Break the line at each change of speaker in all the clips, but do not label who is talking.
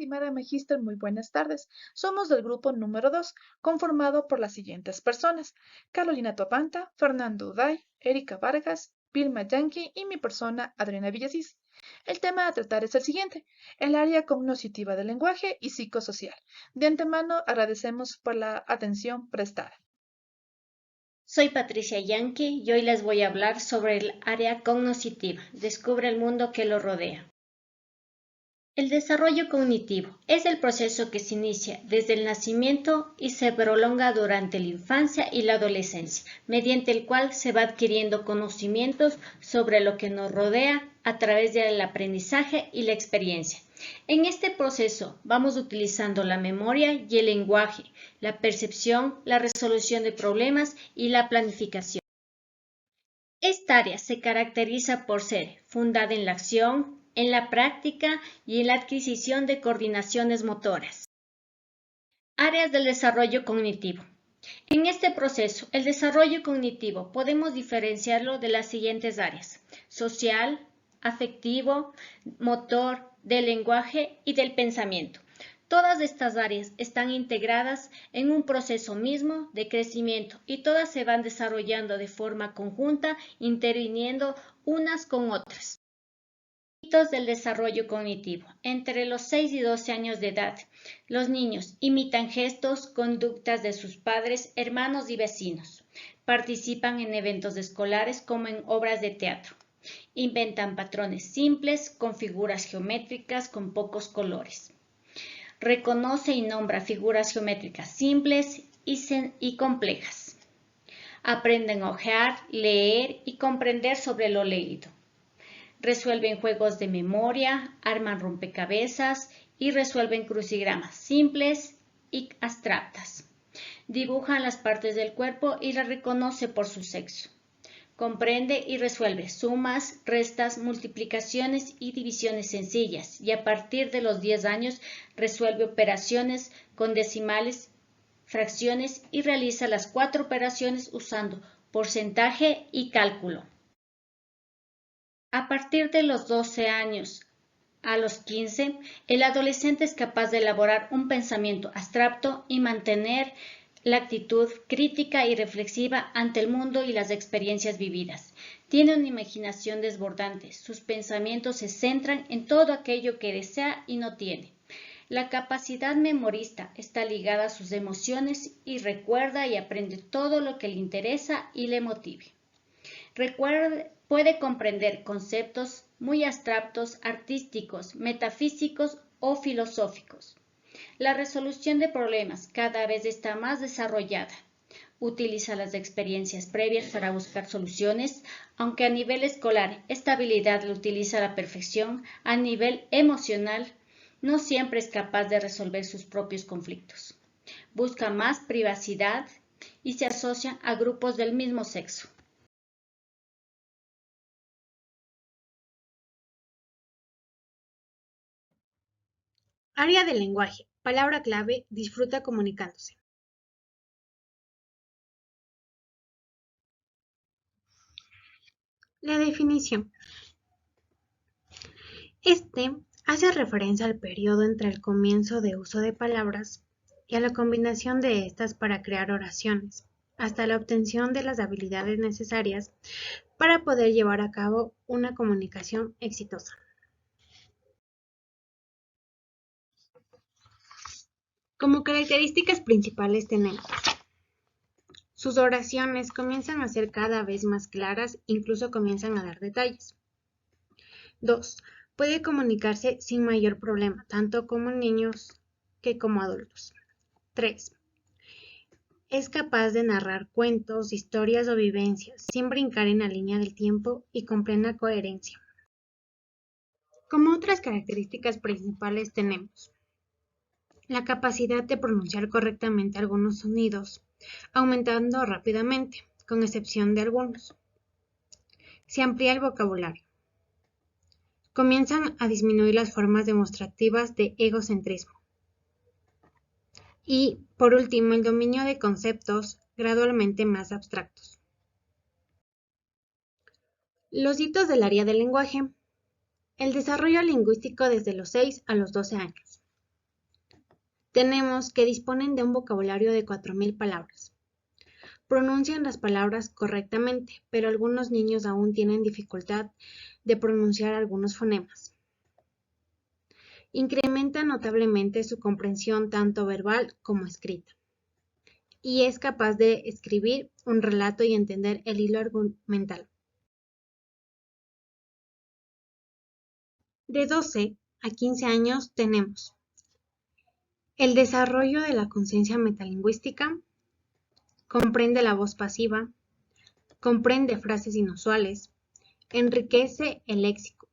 estimada magíster, muy buenas tardes. Somos del grupo número 2, conformado por las siguientes personas: Carolina Topanta, Fernando Uday, Erika Vargas, Vilma Yankee y mi persona, Adriana Villasís. El tema a tratar es el siguiente: el área cognitiva del lenguaje y psicosocial. De antemano agradecemos por la atención prestada.
Soy Patricia Yankee y hoy les voy a hablar sobre el área cognitiva. Descubre el mundo que lo rodea. El desarrollo cognitivo es el proceso que se inicia desde el nacimiento y se prolonga durante la infancia y la adolescencia, mediante el cual se va adquiriendo conocimientos sobre lo que nos rodea a través del aprendizaje y la experiencia. En este proceso vamos utilizando la memoria y el lenguaje, la percepción, la resolución de problemas y la planificación. Esta área se caracteriza por ser fundada en la acción, en la práctica y en la adquisición de coordinaciones motoras. Áreas del desarrollo cognitivo. En este proceso, el desarrollo cognitivo podemos diferenciarlo de las siguientes áreas: social, afectivo, motor, del lenguaje y del pensamiento. Todas estas áreas están integradas en un proceso mismo de crecimiento y todas se van desarrollando de forma conjunta, interviniendo unas con otras. Hitos del desarrollo cognitivo. Entre los 6 y 12 años de edad, los niños imitan gestos, conductas de sus padres, hermanos y vecinos. Participan en eventos escolares como en obras de teatro. Inventan patrones simples con figuras geométricas con pocos colores. Reconoce y nombra figuras geométricas simples y complejas. Aprenden a ojear, leer y comprender sobre lo leído. Resuelven juegos de memoria, arman rompecabezas y resuelven crucigramas simples y abstractas. Dibujan las partes del cuerpo y las reconoce por su sexo. Comprende y resuelve sumas, restas, multiplicaciones y divisiones sencillas, y a partir de los 10 años resuelve operaciones con decimales, fracciones y realiza las 4 operaciones usando porcentaje y cálculo. A partir de los 12 años a los 15, el adolescente es capaz de elaborar un pensamiento abstracto y mantener la actitud crítica y reflexiva ante el mundo y las experiencias vividas. Tiene una imaginación desbordante. Sus pensamientos se centran en todo aquello que desea y no tiene. La capacidad memorista está ligada a sus emociones y recuerda y aprende todo lo que le interesa y le motive. Puede comprender conceptos muy abstractos, artísticos, metafísicos o filosóficos. La resolución de problemas cada vez está más desarrollada. Utiliza las experiencias previas para buscar soluciones, aunque a nivel escolar esta habilidad la utiliza a la perfección, a nivel emocional no siempre es capaz de resolver sus propios conflictos. Busca más privacidad y se asocia a grupos del mismo sexo.
Área del lenguaje. Palabra clave: disfruta comunicándose. La definición. Este hace referencia al periodo entre el comienzo de uso de palabras y a la combinación de estas para crear oraciones, hasta la obtención de las habilidades necesarias para poder llevar a cabo una comunicación exitosa. Como características principales tenemos: sus oraciones comienzan a ser cada vez más claras, incluso comienzan a dar detalles. 2. Puede comunicarse sin mayor problema, tanto como niños que como adultos. 3. Es capaz de narrar cuentos, historias o vivencias, sin brincar en la línea del tiempo y con plena coherencia. Como otras características principales tenemos la capacidad de pronunciar correctamente algunos sonidos, aumentando rápidamente, con excepción de algunos. Se amplía el vocabulario. Comienzan a disminuir las formas demostrativas de egocentrismo. Y, por último, el dominio de conceptos gradualmente más abstractos. Los hitos del área del lenguaje. El desarrollo lingüístico desde los 6 a los 12 años. tenemos que disponen de un vocabulario de 4.000 palabras. Pronuncian las palabras correctamente, pero algunos niños aún tienen dificultad de pronunciar algunos fonemas. Incrementa notablemente su comprensión tanto verbal como escrita, y es capaz de escribir un relato y entender el hilo argumental. De 12 a 15 años tenemos el desarrollo de la conciencia metalingüística, comprende la voz pasiva, comprende frases inusuales, enriquece el léxico,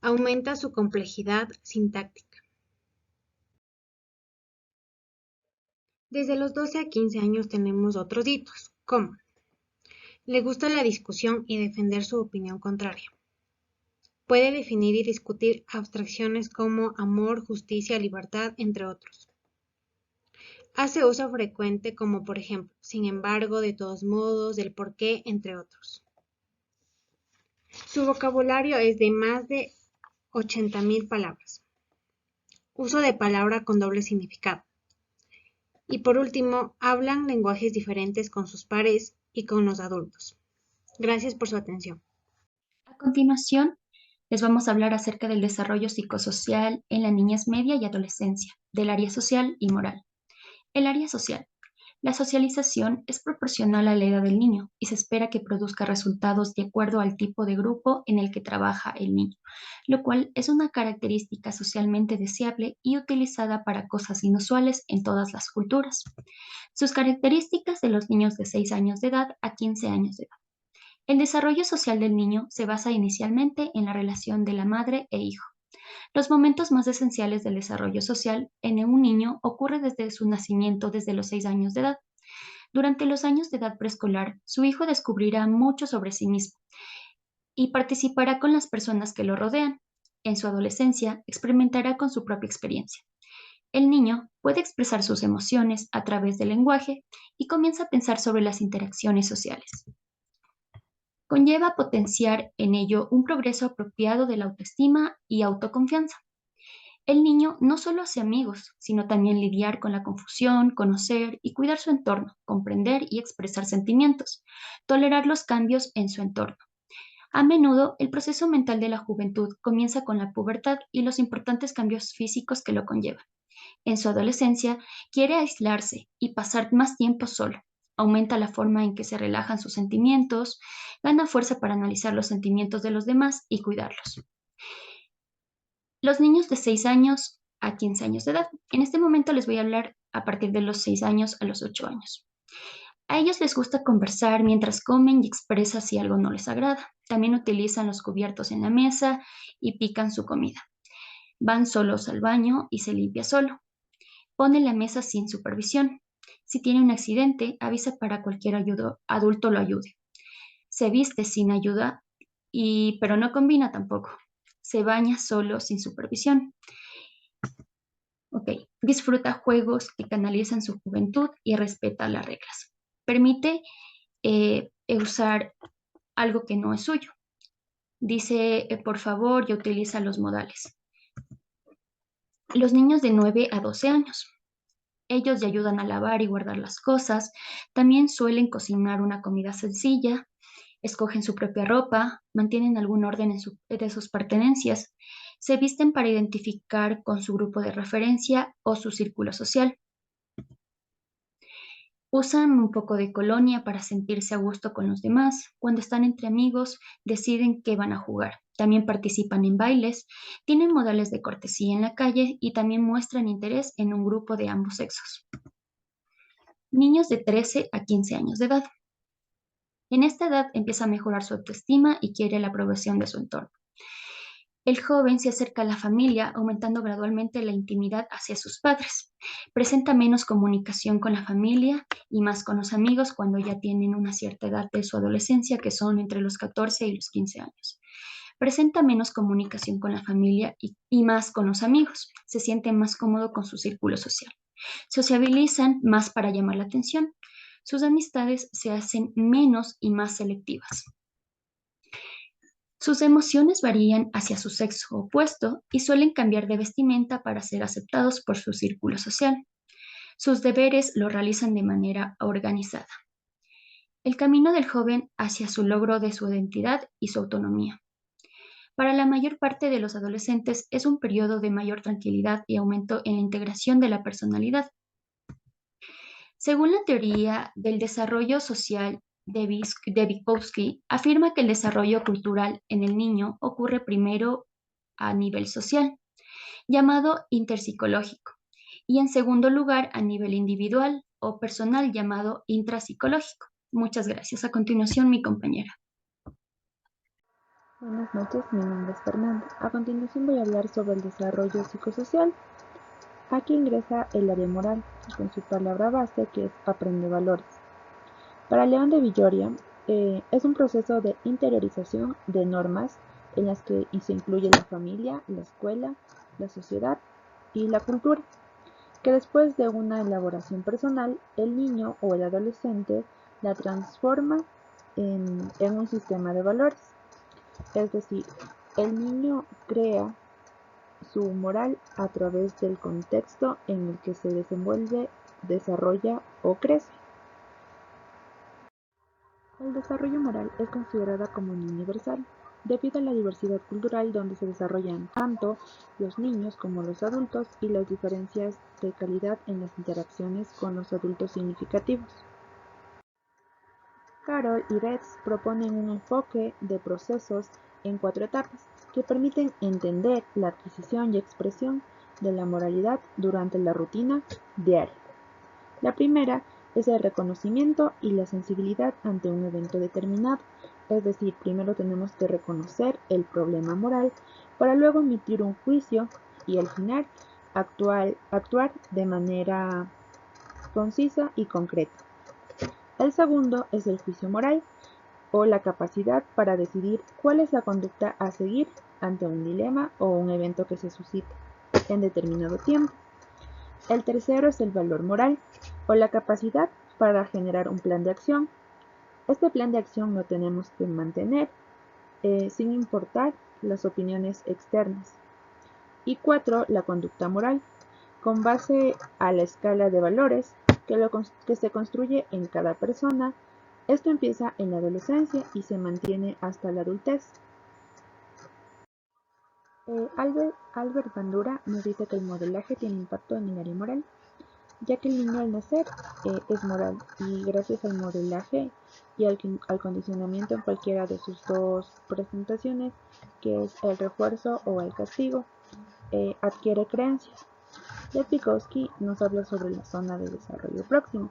aumenta su complejidad sintáctica. Desde los 12 a 15 años tenemos otros hitos, como le gusta la discusión y defender su opinión contraria. Puede definir y discutir abstracciones como amor, justicia, libertad, entre otros. Hace uso frecuente como por ejemplo, sin embargo, de todos modos, del por qué, entre otros. Su vocabulario es de más de 80.000 palabras. Uso de palabra con doble significado. Y por último, hablan lenguajes diferentes con sus pares y con los adultos. Gracias por su atención.
A continuación, les vamos a hablar acerca del desarrollo psicosocial en la niñez media y adolescencia, del área social y moral. El área social. La socialización es proporcional a la edad del niño y se espera que produzca resultados de acuerdo al tipo de grupo en el que trabaja el niño, lo cual es una característica socialmente deseable y utilizada para cosas inusuales en todas las culturas. Sus características de los niños de 6 años de edad a 15 años de edad. El desarrollo social del niño se basa inicialmente en la relación de la madre e hijo. Los momentos más esenciales del desarrollo social en un niño ocurre desde su nacimiento, desde los 6 años de edad. Durante los años de edad preescolar, su hijo descubrirá mucho sobre sí mismo y participará con las personas que lo rodean. En su adolescencia, experimentará con su propia experiencia. El niño puede expresar sus emociones a través del lenguaje y comienza a pensar sobre las interacciones sociales. Conlleva potenciar en ello un progreso apropiado de la autoestima y autoconfianza. El niño no solo hace amigos, sino también lidiar con la confusión, conocer y cuidar su entorno, comprender y expresar sentimientos, tolerar los cambios en su entorno. A menudo, el proceso mental de la juventud comienza con la pubertad y los importantes cambios físicos que lo conllevan. En su adolescencia, quiere aislarse y pasar más tiempo solo. Aumenta la forma en que se relajan sus sentimientos, gana fuerza para analizar los sentimientos de los demás y cuidarlos. Los niños de 6 años a 15 años de edad. En este momento les voy a hablar a partir de los 6 años a los 8 años. A ellos les gusta conversar mientras comen y expresa si algo no les agrada. También utilizan los cubiertos en la mesa y pican su comida. Van solos al baño y se limpia solo. Pone la mesa sin supervisión. Si tiene un accidente, avisa para cualquier adulto lo ayude. Se viste sin ayuda, pero no combina tampoco. Se baña solo sin supervisión. Disfruta juegos que canalizan su juventud y respeta las reglas. Permite usar algo que no es suyo. Dice por favor y utiliza los modales. Los niños de 9 a 12 años. Ellos le ayudan a lavar y guardar las cosas. También suelen cocinar una comida sencilla. Escogen su propia ropa. Mantienen algún orden de sus pertenencias. Se visten para identificar con su grupo de referencia o su círculo social. Usan un poco de colonia para sentirse a gusto con los demás. Cuando están entre amigos, deciden qué van a jugar. También participan en bailes, tienen modales de cortesía en la calle y también muestran interés en un grupo de ambos sexos. Niños de 13 a 15 años de edad. En esta edad empieza a mejorar su autoestima y quiere la aprobación de su entorno. El joven se acerca a la familia, aumentando gradualmente la intimidad hacia sus padres. Presenta menos comunicación con la familia y más con los amigos cuando ya tienen una cierta edad de su adolescencia, que son entre los 14 y los 15 años. Presenta menos comunicación con la familia y más con los amigos. Se siente más cómodo con su círculo social. Sociabilizan más para llamar la atención. Sus amistades se hacen menos y más selectivas. Sus emociones varían hacia su sexo opuesto y suelen cambiar de vestimenta para ser aceptados por su círculo social. Sus deberes lo realizan de manera organizada. El camino del joven hacia su logro de su identidad y su autonomía. Para la mayor parte de los adolescentes es un periodo de mayor tranquilidad y aumento en la integración de la personalidad. Según la teoría del desarrollo social de Vygotsky, afirma que el desarrollo cultural en el niño ocurre primero a nivel social, llamado interpsicológico, y en segundo lugar a nivel individual o personal, llamado intrapsicológico. Muchas gracias. A continuación, mi compañera.
Buenas noches, mi nombre es Fernanda. A continuación voy a hablar sobre el desarrollo psicosocial. Aquí ingresa el área moral, con su palabra base que es aprende valores. Para León de Villoria, es un proceso de interiorización de normas en las que se incluye la familia, la escuela, la sociedad y la cultura, que después de una elaboración personal, el niño o el adolescente la transforma en un sistema de valores. Es decir, el niño crea su moral a través del contexto en el que se desenvuelve, desarrolla o crece. El desarrollo moral es considerada como universal debido a la diversidad cultural donde se desarrollan tanto los niños como los adultos y las diferencias de calidad en las interacciones con los adultos significativos. Carroll y Betts proponen un enfoque de procesos en 4 etapas que permiten entender la adquisición y expresión de la moralidad durante la rutina diaria. La primera es el reconocimiento y la sensibilidad ante un evento determinado, es decir, primero tenemos que reconocer el problema moral para luego emitir un juicio y al final actuar de manera concisa y concreta. El segundo es el juicio moral, o la capacidad para decidir cuál es la conducta a seguir ante un dilema o un evento que se suscite en determinado tiempo. El tercero es el valor moral, o la capacidad para generar un plan de acción. Este plan de acción lo tenemos que mantener sin importar las opiniones externas. Y 4, la conducta moral, con base a la escala de valores que se construye en cada persona. Esto empieza en la adolescencia y se mantiene hasta la adultez. Albert Bandura nos dice que el modelaje tiene impacto en el área moral, ya que el niño al nacer es moral y gracias al modelaje y al condicionamiento en cualquiera de sus dos presentaciones, que es el refuerzo o el castigo, adquiere creencias. Vygotsky nos habla sobre la zona de desarrollo próximo,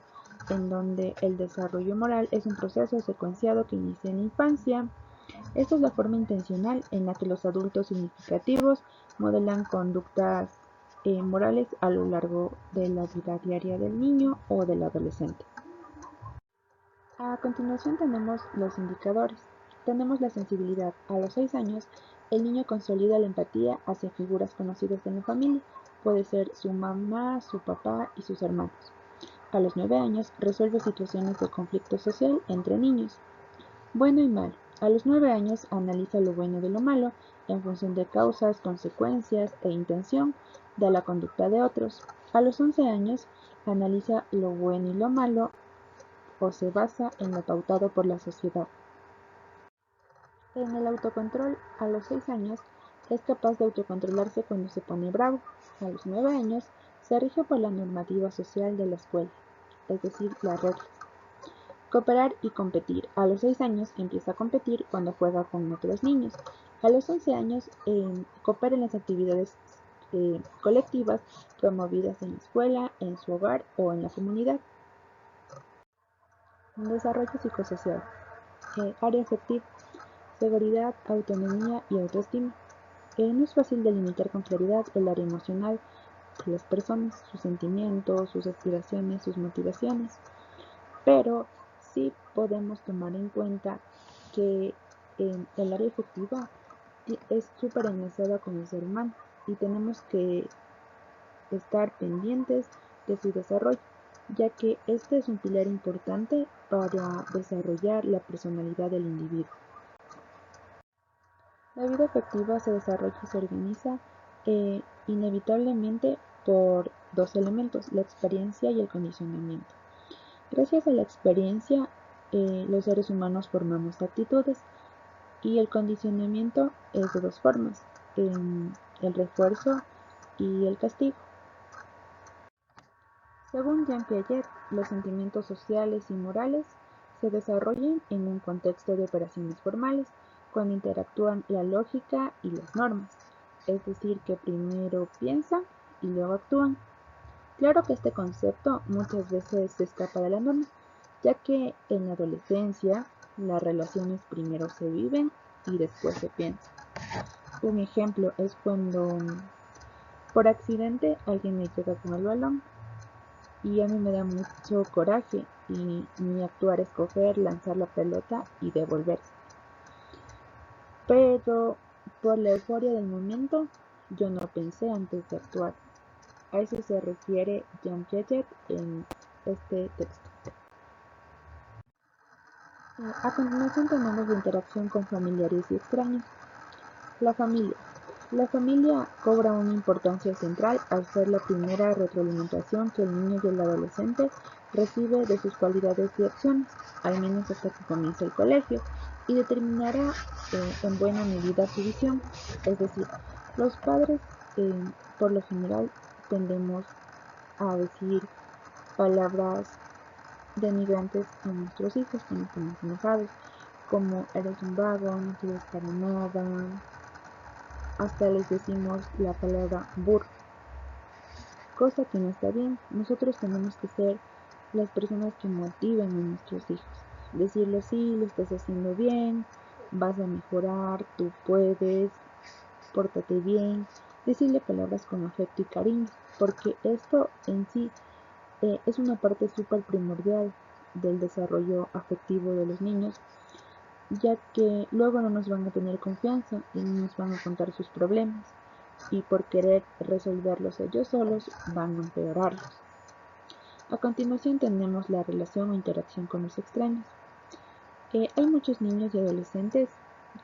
en donde el desarrollo moral es un proceso secuenciado que inicia en la infancia. Esta es la forma intencional en la que los adultos significativos modelan conductas morales a lo largo de la vida diaria del niño o del adolescente. A continuación tenemos los indicadores. Tenemos la sensibilidad. A los 6 años, el niño consolida la empatía hacia figuras conocidas en la familia. Puede ser su mamá, su papá y sus hermanos. A los 9 años, resuelve situaciones de conflicto social entre niños. Bueno y malo. A los 9 años, analiza lo bueno de lo malo en función de causas, consecuencias e intención de la conducta de otros. A los 11 años, analiza lo bueno y lo malo o se basa en lo pautado por la sociedad. En el autocontrol, a los 6 años, es capaz de autocontrolarse cuando se pone bravo. A los 9 años, se rige por la normativa social de la escuela, es decir, las reglas. Cooperar y competir. A los 6 años empieza a competir cuando juega con otros niños. A los 11 años coopera en las actividades colectivas promovidas en la escuela, en su hogar o en la comunidad. Desarrollo psicosocial. Área afectiva. Seguridad, autonomía y autoestima. No es fácil delimitar con claridad el área emocional de las personas, sus sentimientos, sus aspiraciones, sus motivaciones, pero sí podemos tomar en cuenta que el área afectiva es súper enlazada con el ser humano y tenemos que estar pendientes de su desarrollo, ya que este es un pilar importante para desarrollar la personalidad del individuo. La vida afectiva se desarrolla y se organiza inevitablemente por dos elementos, la experiencia y el condicionamiento. Gracias a la experiencia, los seres humanos formamos actitudes y el condicionamiento es de dos formas, el refuerzo y el castigo. Según Jean Piaget, los sentimientos sociales y morales se desarrollan en un contexto de operaciones formales, cuando interactúan la lógica y las normas, es decir, que primero piensan y luego actúan. Claro que este concepto muchas veces se escapa de la norma, ya que en la adolescencia las relaciones primero se viven y después se piensan. Un ejemplo es cuando por accidente alguien me llega con el balón y a mí me da mucho coraje y mi actuar es coger, lanzar la pelota y devolverse. Pero por la euforia del momento yo no pensé antes de actuar. A eso se refiere Jean Piaget en este texto. A continuación tenemos la interacción con familiares y extraños. La familia. La familia cobra una importancia central al ser la primera retroalimentación que el niño y el adolescente recibe de sus cualidades y acciones, al menos hasta que comience el colegio, y determinará en buena medida su visión. Es decir, los padres por lo general tendemos a decir palabras denigrantes a nuestros hijos cuando estamos enojados, como eres un vago, no sirves para nada, hasta les decimos la palabra burro, cosa que no está bien. Nosotros tenemos que ser las personas que motiven a nuestros hijos, decirles sí, lo estás haciendo bien, vas a mejorar, tú puedes, pórtate bien, decirle palabras con afecto y cariño, porque esto en sí es una parte súper primordial del desarrollo afectivo de los niños, ya que luego no nos van a tener confianza y no nos van a contar sus problemas, y por querer resolverlos ellos solos van a empeorarlos. A continuación tenemos la relación o interacción con los extraños. Hay muchos niños y adolescentes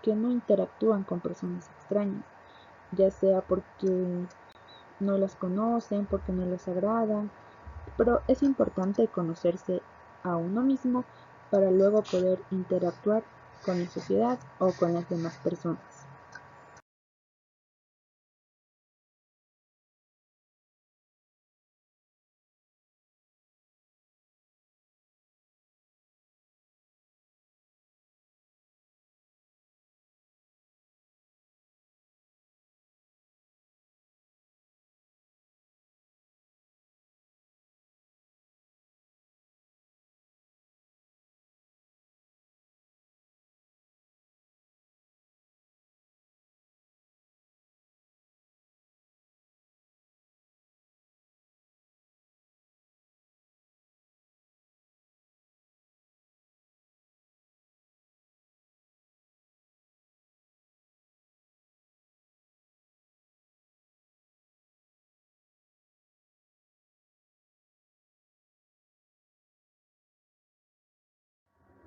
que no interactúan con personas extrañas, ya sea porque no las conocen, porque no les agradan, pero es importante conocerse a uno mismo para luego poder interactuar con la sociedad o con las demás personas.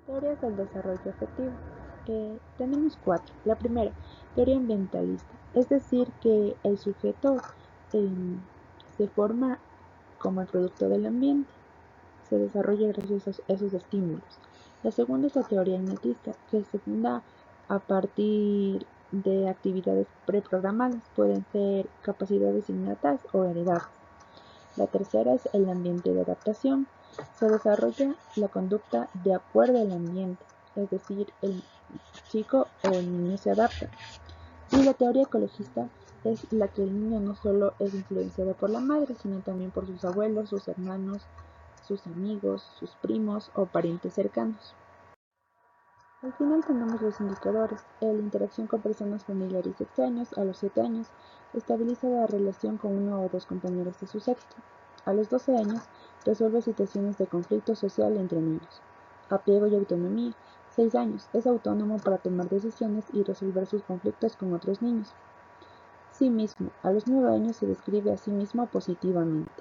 Teorías del desarrollo afectivo. Tenemos cuatro. La primera, teoría ambientalista, es decir, que el sujeto se forma como el producto del ambiente, se desarrolla gracias a esos estímulos. La segunda es la teoría innatista, que se funda a partir de actividades preprogramadas, pueden ser capacidades innatas o heredadas. La tercera es el ambiente de adaptación. Se desarrolla la conducta de acuerdo al ambiente, es decir, el chico o el niño se adapta. Y la teoría ecologista es la que el niño no solo es influenciado por la madre, sino también por sus abuelos, sus hermanos, sus amigos, sus primos o parientes cercanos. Al final tenemos los indicadores. La interacción con personas familiares y extraños a los 7 años estabiliza la relación con uno o dos compañeros de su sexo. A los 12 años resuelve situaciones de conflicto social entre niños. Apego y autonomía. 6 años. Es autónomo para tomar decisiones y resolver sus conflictos con otros niños. Sí mismo. A los 9 años se describe a sí mismo positivamente.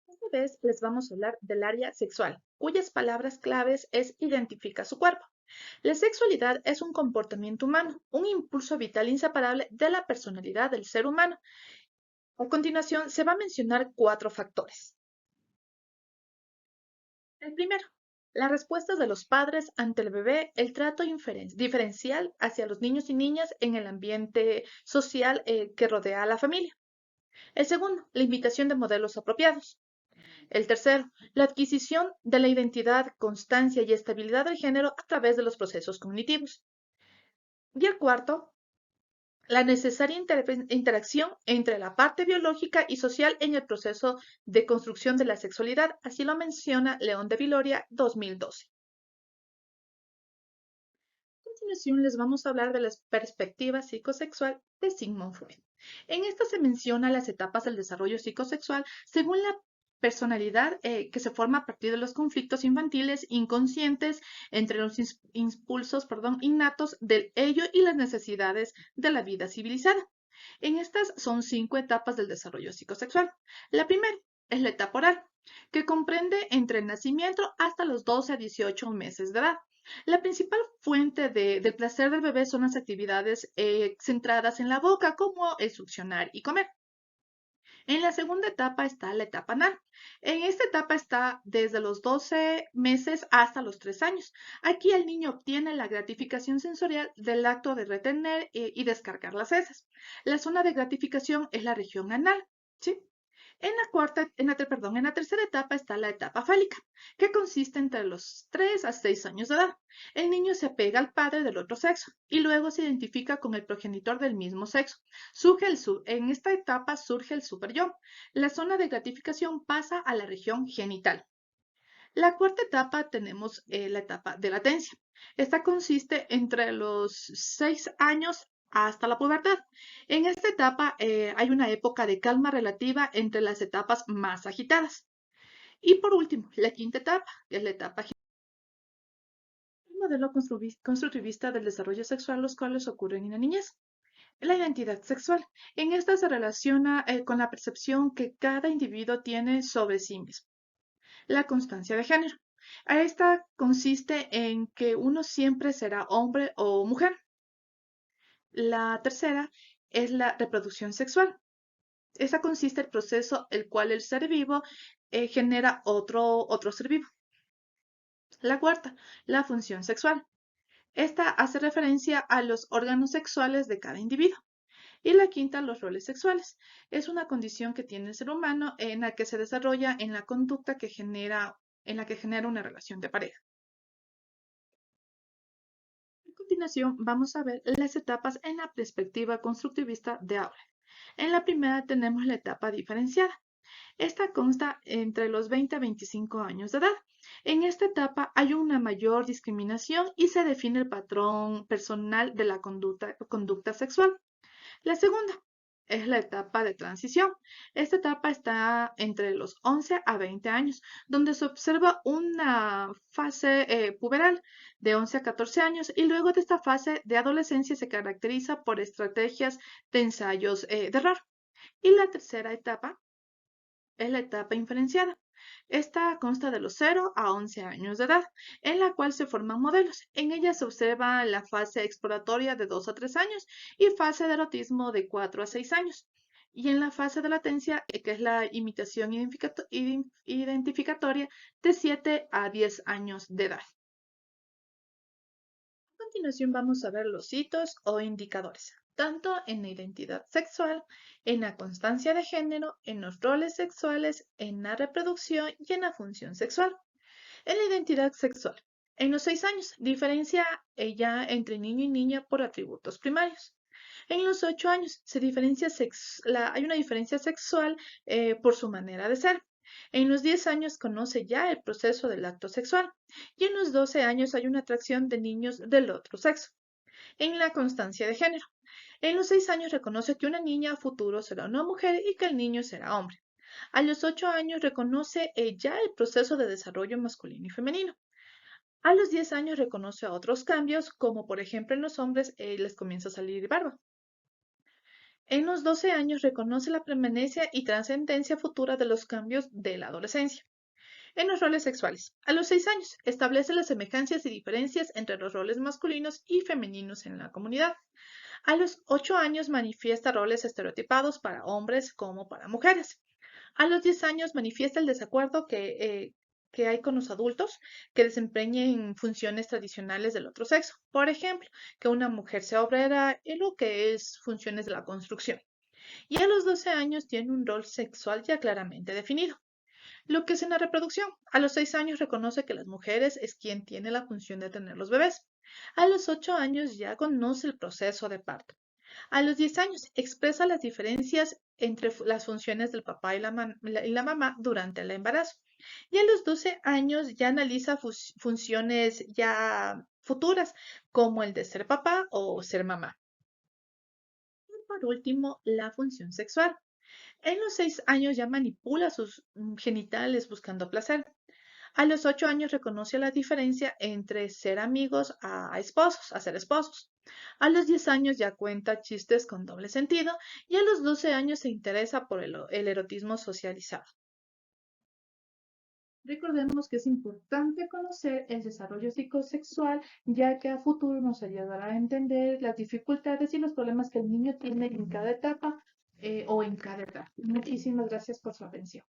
Esta vez les vamos a hablar del área sexual, cuyas palabras claves es identifica su cuerpo. La sexualidad es un comportamiento humano, un impulso vital inseparable de la personalidad del ser humano. A continuación, se va a mencionar 4 factores. El primero, las respuestas de los padres ante el bebé, el trato diferencial hacia los niños y niñas en el ambiente social que rodea a la familia. El segundo, la invitación de modelos apropiados. El tercero, la adquisición de la identidad, constancia y estabilidad del género a través de los procesos cognitivos. Y el cuarto, la necesaria interacción entre la parte biológica y social en el proceso de construcción de la sexualidad, así lo menciona León de Viloria, 2012. A continuación les vamos a hablar de la perspectiva psicosexual de Sigmund Freud. En esta se menciona las etapas del desarrollo psicosexual según la personalidad que se forma a partir de los conflictos infantiles inconscientes entre los impulsos innatos del ello y las necesidades de la vida civilizada. En estas son 5 etapas del desarrollo psicosexual. La primera es la etapa oral, que comprende entre el nacimiento hasta los 12 a 18 meses de edad. La principal fuente del placer del bebé son las actividades centradas en la boca, como el succionar y comer. En la segunda etapa está la etapa anal. En esta etapa está desde los 12 meses hasta los 3 años. Aquí el niño obtiene la gratificación sensorial del acto de retener y descargar las heces. La zona de gratificación es la región anal, ¿sí? En la tercera etapa está la etapa fálica, que consiste entre los 3 a 6 años de edad. El niño se apega al padre del otro sexo y luego se identifica con el progenitor del mismo sexo. En esta etapa surge el superyo. La zona de gratificación pasa a la región genital. La cuarta etapa tenemos la etapa de latencia. Esta consiste entre los 6 años hasta la pubertad. En esta etapa hay una época de calma relativa entre las etapas más agitadas. Y por último, la quinta etapa, que es la etapa el modelo constructivista del desarrollo sexual, los cuales ocurren en la niñez. La identidad sexual. En esta se relaciona con la percepción que cada individuo tiene sobre sí mismo. La constancia de género. A esta consiste en que uno siempre será hombre o mujer. La tercera es la reproducción sexual. Esta consiste en el proceso el cual el ser vivo genera otro ser vivo. La cuarta, la función sexual. Esta hace referencia a los órganos sexuales de cada individuo. Y la quinta, los roles sexuales. Es una condición que tiene el ser humano en la que se desarrolla en la conducta en la que genera una relación de pareja. A continuación, vamos a ver las etapas en la perspectiva constructivista de Auler. En la primera tenemos la etapa diferenciada. Esta consta entre los 20 a 25 años de edad. En esta etapa hay una mayor discriminación y se define el patrón personal de la conducta sexual. La segunda es la etapa de transición. Esta etapa está entre los 11 a 20 años, donde se observa una fase puberal de 11 a 14 años y luego de esta fase de adolescencia se caracteriza por estrategias de ensayos de error. Y la tercera etapa es la etapa inferenciada. Esta consta de los 0 a 11 años de edad, en la cual se forman modelos. En ella se observa la fase exploratoria de 2 a 3 años y fase de erotismo de 4 a 6 años. Y en la fase de latencia, que es la imitación identificatoria, de 7 a 10 años de edad. A continuación vamos a ver los hitos o indicadores, tanto en la identidad sexual, en la constancia de género, en los roles sexuales, en la reproducción y en la función sexual. En la identidad sexual, en los 6 años, diferencia ella entre niño y niña por atributos primarios. En los 8 años hay una diferencia sexual por su manera de ser. En los 10 años conoce ya el proceso del acto sexual y en los 12 años hay una atracción de niños del otro sexo. En la constancia de género. En los 6 años reconoce que una niña a futuro será una mujer y que el niño será hombre. A los 8 años reconoce ya el proceso de desarrollo masculino y femenino. A los 10 años reconoce otros cambios, como por ejemplo en los hombres les comienza a salir barba. En los 12 años reconoce la permanencia y trascendencia futura de los cambios de la adolescencia. En los roles sexuales. A los 6 años, establece las semejanzas y diferencias entre los roles masculinos y femeninos en la comunidad. A los 8 años manifiesta roles estereotipados para hombres como para mujeres. A los 10 años manifiesta el desacuerdo que hay con los adultos que desempeñen funciones tradicionales del otro sexo. Por ejemplo, que una mujer sea obrera en lo que es funciones de la construcción. Y a los 12 años tiene un rol sexual ya claramente definido. Lo que es en la reproducción. A los 6 años reconoce que las mujeres es quien tiene la función de tener los bebés. A los 8 años ya conoce el proceso de parto. A los 10 años expresa las diferencias entre las funciones del papá y la mamá durante el embarazo. Y a los 12 años ya analiza funciones ya futuras, como el de ser papá o ser mamá. Y por último, la función sexual. En los 6 años ya manipula sus genitales buscando placer. A los 8 años reconoce la diferencia entre ser amigos a esposos, a ser esposos. A los 10 años ya cuenta chistes con doble sentido y a los 12 años se interesa por el erotismo socializado. Recordemos que es importante conocer el desarrollo psicosexual, ya que a futuro nos ayudará a entender las dificultades y los problemas que el niño tiene en cada etapa o en cada edad. Muchísimas gracias por su atención.